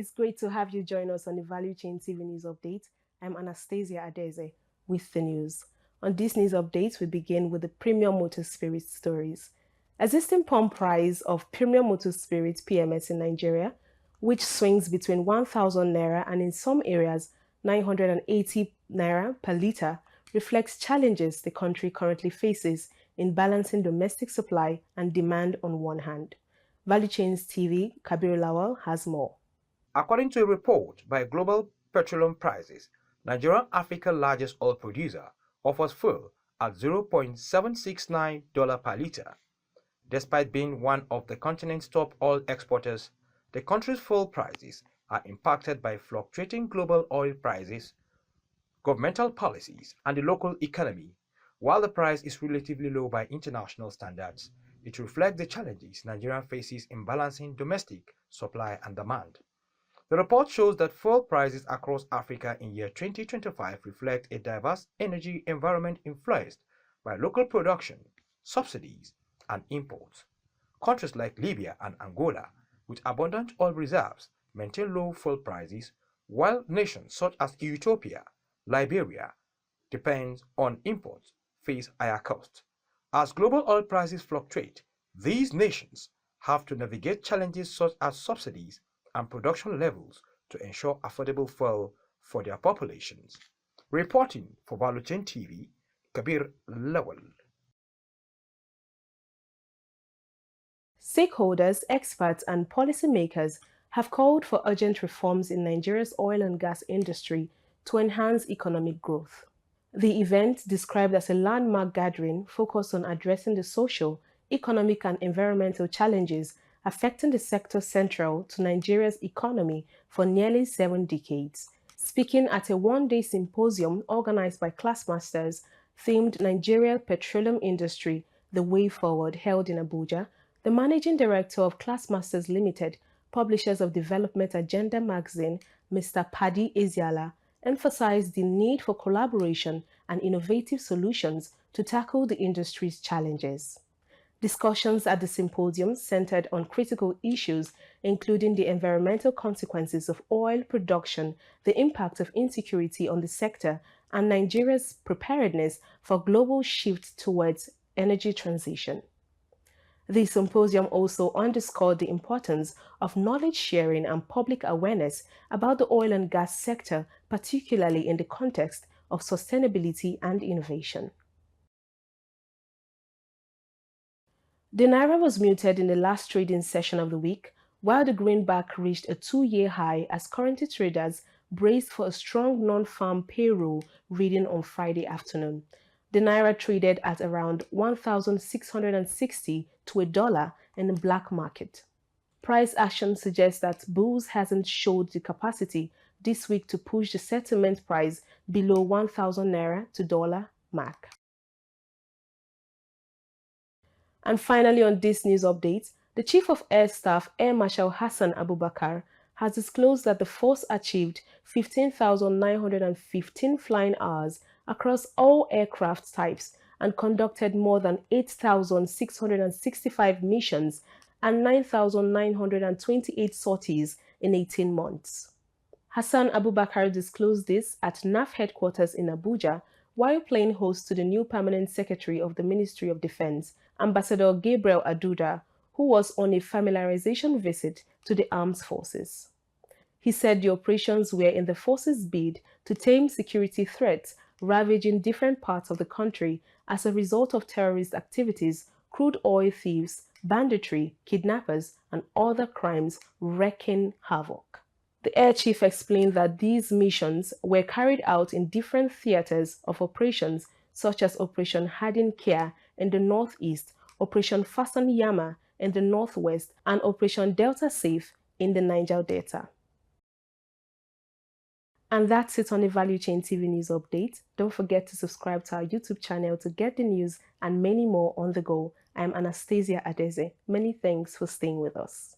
It's great to have you join us on the Valuechain TV News Update. I'm Anastasia Adeze with the news. On this news update, we begin with the Premium Motor Spirits stories. Existing pump price of Premium Motor Spirits PMS in Nigeria, which swings between 1,000 naira and in some areas 980 naira per litre, reflects challenges the country currently faces in balancing domestic supply and demand on one hand. Valuechain's TV, Kabir Lawal, has more. According to a report by Global Petroleum Prices, Nigeria, Africa's largest oil producer, offers fuel at $0.769 per litre. Despite being one of the continent's top oil exporters, the country's fuel prices are impacted by fluctuating global oil prices, governmental policies, and the local economy. While the price is relatively low by international standards, it reflects the challenges Nigeria faces in balancing domestic supply and demand. The report shows that fuel prices across Africa in year 2025 reflect a diverse energy environment influenced by local production, subsidies, and imports. Countries like Libya and Angola, with abundant oil reserves, maintain low fuel prices, while nations such as Ethiopia, Liberia, depends on imports, face higher costs. As global oil prices fluctuate, these nations have to navigate challenges such as subsidies and production levels to ensure affordable fuel for their populations. Reporting for Valuechain TV, Kabir Lawal. Stakeholders, experts, and policymakers have called for urgent reforms in Nigeria's oil and gas industry to enhance economic growth. The event, described as a landmark gathering focused on addressing the social, economic, and environmental challenges affecting the sector central to Nigeria's economy for nearly 7 decades. Speaking at a one-day symposium organized by Classmasters themed Nigeria Petroleum Industry, The Way Forward, held in Abuja, the managing director of Classmasters Limited, publishers of Development Agenda magazine, Mr. Paddy Eziala, emphasized the need for collaboration and innovative solutions to tackle the industry's challenges. Discussions at the symposium centered on critical issues, including the environmental consequences of oil production, the impact of insecurity on the sector, and Nigeria's preparedness for global shift towards energy transition. The symposium also underscored the importance of knowledge sharing and public awareness about the oil and gas sector, particularly in the context of sustainability and innovation. The Naira was muted in the last trading session of the week, while the greenback reached a 2-year high as currency traders braced for a strong non-farm payroll reading on Friday afternoon. The Naira traded at around 1,660 to $1 in the black market. Price action suggests that bulls hasn't showed the capacity this week to push the settlement price below 1,000 Naira to $1 mark. And finally, on this news update, the Chief of Air Staff, Air Marshal Hassan Abubakar, has disclosed that the force achieved 15,915 flying hours across all aircraft types and conducted more than 8,665 missions and 9,928 sorties in 18 months. Hassan Abubakar disclosed this at NAF headquarters in Abuja while playing host to the new Permanent Secretary of the Ministry of Defense, Ambassador Gabriel Aduda, who was on a familiarization visit to the armed forces. He said the operations were in the force's bid to tame security threats ravaging different parts of the country as a result of terrorist activities, crude oil thieves, banditry, kidnappers, and other crimes wreaking havoc. The Air Chief explained that these missions were carried out in different theaters of operations such as Operation Hardin Care in the northeast, Operation Fasan Yama in the northwest, and Operation Delta Safe in the Niger Delta. And that's it on the Valuechain TV News Update. Don't forget to subscribe to our YouTube channel to get the news and many more on the go. I'm Anastasia Adeze. Many thanks for staying with us.